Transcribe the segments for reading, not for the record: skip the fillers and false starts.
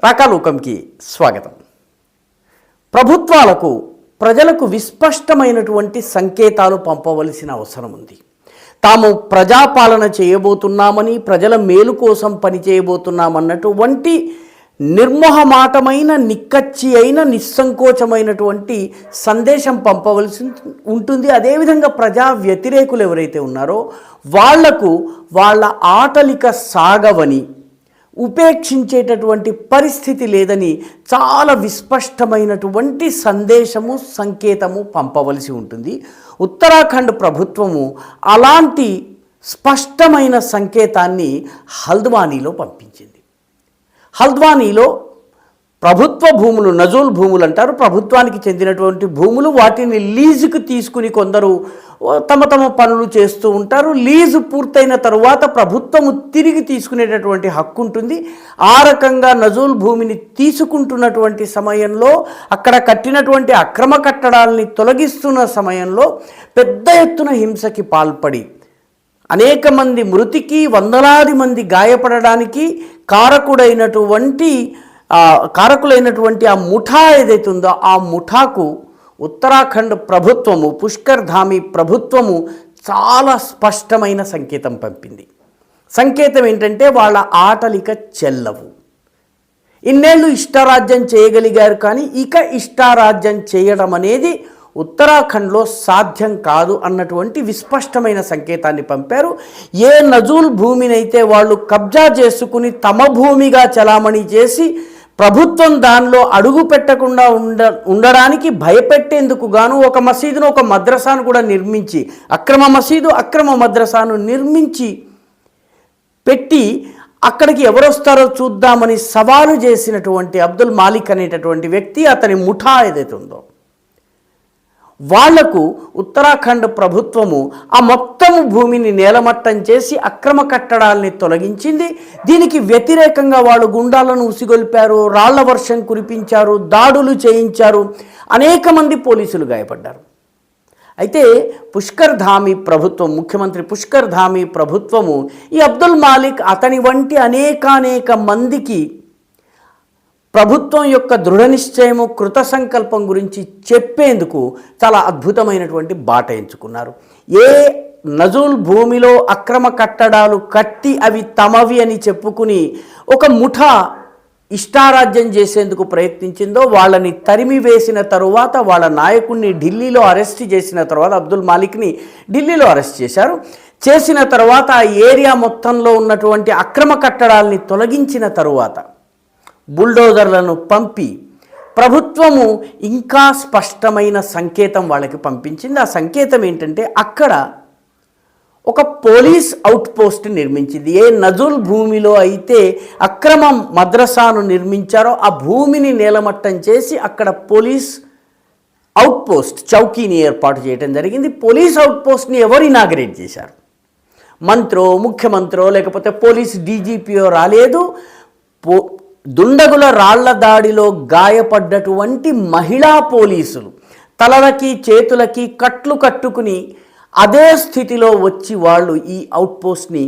రాకాలోకంకి స్వాగతం. ప్రభుత్వాలకు ప్రజలకు విస్పష్టమైనటువంటి సంకేతాలు పంపవలసిన అవసరం ఉంది. తాము ప్రజాపాలన చేయబోతున్నామని, ప్రజల మేలు కోసం పనిచేయబోతున్నామన్నటువంటి నిర్మోహమాటమైన, నిక్కచ్చి అయిన, నిస్సంకోచమైనటువంటి సందేశం పంపవలసి ఉంటుంది. అదేవిధంగా ప్రజా వ్యతిరేకులు ఎవరైతే ఉన్నారో వాళ్లకు వాళ్ళ ఆటలిక సాగవని, ఉపేక్షించేటటువంటి పరిస్థితి లేదని చాలా విస్పష్టమైనటువంటి సందేశము, సంకేతము పంపవలసి ఉంటుంది. ఉత్తరాఖండ్ ప్రభుత్వము అలాంటి స్పష్టమైన సంకేతాన్ని హల్ద్వానీలో పంపించింది. హల్ద్వానీలో ప్రభుత్వ భూములు, నజూల్ భూములు అంటారు, ప్రభుత్వానికి చెందినటువంటి భూములు, వాటిని లీజుకు తీసుకుని కొందరు తమ పనులు చేస్తూ ఉంటారు. లీజు పూర్తయిన తరువాత ప్రభుత్వము తిరిగి తీసుకునేటటువంటి హక్కు ఉంటుంది. ఆ రకంగా నజూల్ భూమిని తీసుకుంటున్నటువంటి సమయంలో, అక్కడ కట్టినటువంటి అక్రమ కట్టడాలని తొలగిస్తున్న సమయంలో పెద్ద ఎత్తున హింసకి పాల్పడి అనేక మంది మృతికి, వందలాది మంది గాయపడడానికి కారకులైనటువంటి ఆ ముఠా ఏదైతే ఉందో ఆ ముఠాకు ఉత్తరాఖండ్ ప్రభుత్వము, పుష్కర్ ధామీ ప్రభుత్వము చాలా స్పష్టమైన సంకేతం పంపింది. సంకేతం ఏంటంటే వాళ్ళ ఆటలిక చెల్లవు. ఇన్నేళ్ళు ఇష్టారాజ్యం చేయగలిగారు, కానీ ఇక ఇష్టారాజ్యం చేయడం అనేది ఉత్తరాఖండ్లో సాధ్యం కాదు అన్నటువంటి విస్పష్టమైన సంకేతాన్ని పంపారు. ఏ నజూల్ భూమినైతే వాళ్ళు కబ్జా చేసుకుని తమ భూమిగా చలామణి చేసి ప్రభుత్వం దానిలో అడుగు పెట్టకుండా ఉండడానికి భయపెట్టేందుకు గాను ఒక మసీదును, ఒక మద్రసాను కూడా నిర్మించి, అక్రమ మసీదు, అక్రమ మద్రసాను నిర్మించి పెట్టి అక్కడికి ఎవరొస్తారో చూద్దామని సవాలు చేసినటువంటి అబ్దుల్ మాలిక్ అనేటటువంటి వ్యక్తి, అతని ముఠా ఏదైతే ఉందో వాళ్లకు ఉత్తరాఖండ్ ప్రభుత్వము ఆ మొత్తము భూమిని నేలమట్టం చేసి అక్రమ కట్టడాల్ని తొలగించింది. దీనికి వ్యతిరేకంగా వాళ్ళు గుండాలను ఉసిగొల్పారు, రాళ్ల వర్షం కురిపించారు, దాడులు చేయించారు, అనేక మంది పోలీసులు గాయపడ్డారు. అయితే పుష్కర్ ధామీ ప్రభుత్వం, ముఖ్యమంత్రి పుష్కర్ ధామీ ప్రభుత్వము ఈ అబ్దుల్ మాలిక్ అతని వంటి అనేక మందికి ప్రభుత్వం యొక్క దృఢ నిశ్చయము, కృత సంకల్పం గురించి చెప్పేందుకు చాలా అద్భుతమైనటువంటి బాట ఎంచుకున్నారు. ఏ నజూల్ భూమిలో అక్రమ కట్టడాలు కట్టి అవి తమవి అని చెప్పుకుని ఒక ముఠా ఇష్టారాజ్యం చేసేందుకు ప్రయత్నించిందో వాళ్ళని తరిమి వేసిన తరువాత, వాళ్ళ నాయకుడిని ఢిల్లీలో అరెస్ట్ చేసిన తర్వాత, అబ్దుల్ మాలిక్ని ఢిల్లీలో అరెస్ట్ చేశారు. చేసిన తర్వాత ఆ ఏరియా మొత్తంలో ఉన్నటువంటి అక్రమ కట్టడాల్ని తొలగించిన తరువాత బుల్డోజర్లను పంపి ప్రభుత్వము ఇంకా స్పష్టమైన సంకేతం వాళ్ళకి పంపించింది. ఆ సంకేతం ఏంటంటే అక్కడ ఒక పోలీస్ అవుట్ పోస్ట్ నిర్మించింది. ఏ నజూల్ భూమిలో అయితే అక్రమ మద్రసాను నిర్మించారో ఆ భూమిని నేలమట్టం చేసి అక్కడ పోలీస్ అవుట్ పోస్ట్, చౌకీని ఏర్పాటు చేయడం జరిగింది. పోలీస్ అవుట్ పోస్ట్ని ఎవరు ఇనాగరేట్ చేశారు? మంత్రో, ముఖ్యమంత్రో, లేకపోతే పోలీస్ డీజీపీఓ రాలేదు. దుండగుల రాళ్ల దాడిలో గాయపడ్డటువంటి మహిళా పోలీసులు తలలకి చేతులకి కట్లు కట్టుకుని అదే స్థితిలో వచ్చి వాళ్ళు ఈ అవుట్ పోస్ట్ని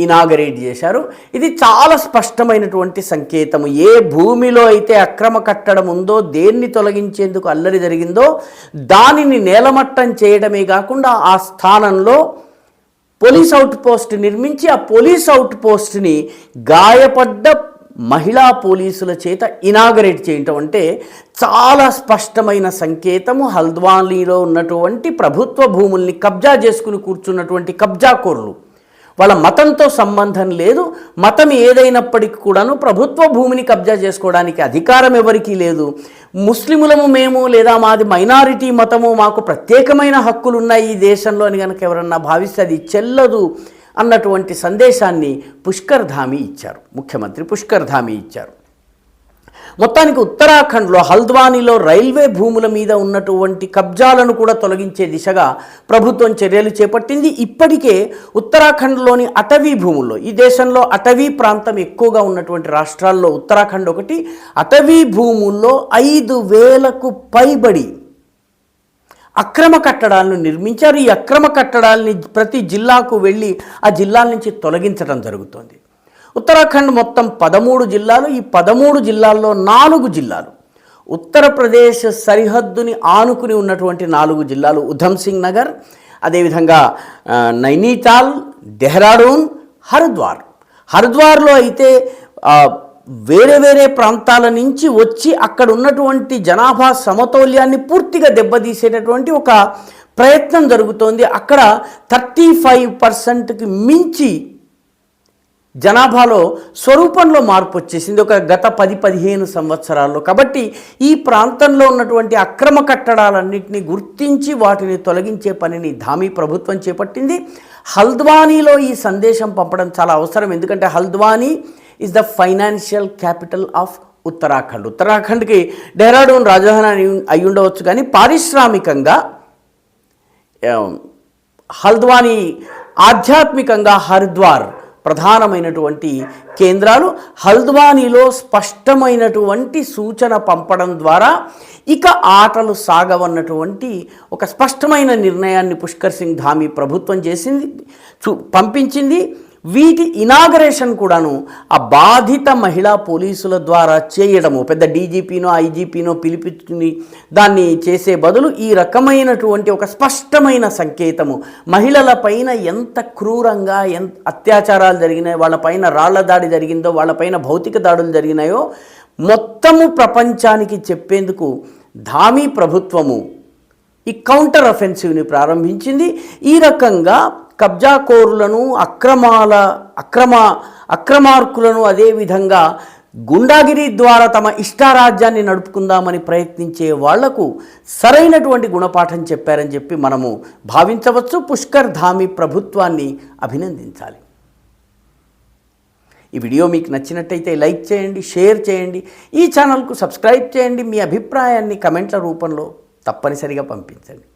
ఇనాగరేట్ చేశారు. ఇది చాలా స్పష్టమైనటువంటి సంకేతము. ఏ భూమిలో అయితే అక్రమ కట్టడం ఉందో, దేన్ని తొలగించేందుకు అల్లరి జరిగిందో దానిని నేలమట్టం చేయడమే కాకుండా ఆ స్థానంలో పోలీస్ అవుట్ పోస్ట్ నిర్మించి ఆ పోలీస్ అవుట్ పోస్ట్ని గాయపడ్డ మహిళా పోలీసుల చేత ఇనాగరేట్ చేయటం అంటే చాలా స్పష్టమైన సంకేతము. హల్ద్వానీలో ఉన్నటువంటి ప్రభుత్వ భూముల్ని కబ్జా చేసుకుని కూర్చున్నటువంటి కబ్జాకోరులు, వాళ్ళ మతంతో సంబంధం లేదు, మతం ఏదైనప్పటికీ కూడాను ప్రభుత్వ భూమిని కబ్జా చేసుకోవడానికి అధికారం ఎవరికీ లేదు. ముస్లిములము మేము, లేదా మాది మైనారిటీ మతము, మాకు ప్రత్యేకమైన హక్కులు ఉన్నాయి ఈ దేశంలో అని కనుక ఎవరన్నా భావిస్తే అది చెల్లదు అన్నటువంటి సందేశాన్ని పుష్కర్ ధామీ ఇచ్చారు, ముఖ్యమంత్రి పుష్కర్ ధామీ ఇచ్చారు. మొత్తానికి ఉత్తరాఖండ్లో హల్ద్వానీలో రైల్వే భూముల మీద ఉన్నటువంటి కబ్జాలను కూడా తొలగించే దిశగా ప్రభుత్వం చర్యలు చేపట్టింది. ఇప్పటికే ఉత్తరాఖండ్లోని అటవీ భూముల్లో, ఈ దేశంలో అటవీ ప్రాంతం ఎక్కువగా ఉన్నటువంటి రాష్ట్రాల్లో ఉత్తరాఖండ్ ఒకటి, అటవీ భూముల్లో 5,000కు పైబడి అక్రమ కట్టడాలను నిర్మించారు. ఈ అక్రమ కట్టడాలని ప్రతి జిల్లాకు వెళ్ళి ఆ జిల్లాల నుంచి తొలగించడం జరుగుతుంది. ఉత్తరాఖండ్ మొత్తం 13 జిల్లాలు. ఈ 13 జిల్లాల్లో 4 జిల్లాలు ఉత్తరప్రదేశ్ సరిహద్దుని ఆనుకుని ఉన్నటువంటి 4 జిల్లాలు ఉధమ్ సింగ్ నగర్, అదేవిధంగా నైనీతాల్, డెహ్రాడూన్, హరిద్వార్లో అయితే వేరే వేరే ప్రాంతాల నుంచి వచ్చి అక్కడ ఉన్నటువంటి జనాభా సమతౌల్యాన్ని పూర్తిగా దెబ్బతీసేటటువంటి ఒక ప్రయత్నం జరుగుతోంది. అక్కడ 35%కి మించి జనాభాలో స్వరూపంలో మార్పు వచ్చేసింది ఒక గత 10-15 సంవత్సరాల్లో. కాబట్టి ఈ ప్రాంతంలో ఉన్నటువంటి అక్రమ కట్టడాలన్నింటినీ గుర్తించి వాటిని తొలగించే పనిని ధామీ ప్రభుత్వం చేపట్టింది. హల్ద్వానీలో ఈ సందేశం పంపడం చాలా అవసరం. ఎందుకంటే Haldwani is the financial capital of Uttarakhand. ఉత్తరాఖండ్కి డెహ్రాడూన్ రాజధాని అయి ఉండవచ్చు, కానీ పారిశ్రామికంగా హల్ద్వానీ, ఆధ్యాత్మికంగా హరిద్వార్ ప్రధానమైనటువంటి కేంద్రాలు. హల్ద్వానీలో స్పష్టమైనటువంటి సూచన పంపడం ద్వారా ఇక ఆటలు సాగవన్నటువంటి ఒక స్పష్టమైన నిర్ణయాన్ని పుష్కర్ సింగ్ ధామీ ప్రభుత్వం చేసింది, పంపించింది. వీటి ఇనాగరేషన్ కూడాను ఆ బాధిత మహిళా పోలీసుల ద్వారా చేయడము, పెద్ద డీజీపీనో ఐజీపీనో పిలిపించుకుని దాన్ని చేసే బదులు ఈ రకమైనటువంటి ఒక స్పష్టమైన సంకేతము, మహిళలపైన ఎంత క్రూరంగా ఎంత అత్యాచారాలు జరిగినాయో, వాళ్ళపైన రాళ్ల దాడి జరిగిందో, వాళ్ళపైన భౌతిక దాడులు జరిగినాయో మొత్తము ప్రపంచానికి చెప్పేందుకు ధామీ ప్రభుత్వము ఈ కౌంటర్ అఫెన్సివ్ని ప్రారంభించింది. ఈ రకంగా కబ్జాకోరులను, అక్రమార్కులను, అదేవిధంగా గుండాగిరి ద్వారా తమ ఇష్టారాజ్యాన్ని నడుపుకుందామని ప్రయత్నించే వాళ్లకు సరైనటువంటి గుణపాఠం చెప్పారని చెప్పి మనము భావించవచ్చు. పుష్కర్ ధామీ ప్రభుత్వాన్ని అభినందించాలి. ఈ వీడియో మీకు నచ్చినట్టయితే లైక్ చేయండి, షేర్ చేయండి, ఈ ఛానల్కు సబ్స్క్రైబ్ చేయండి. మీ అభిప్రాయాన్ని కమెంట్ల రూపంలో తప్పనిసరిగా పంపించండి.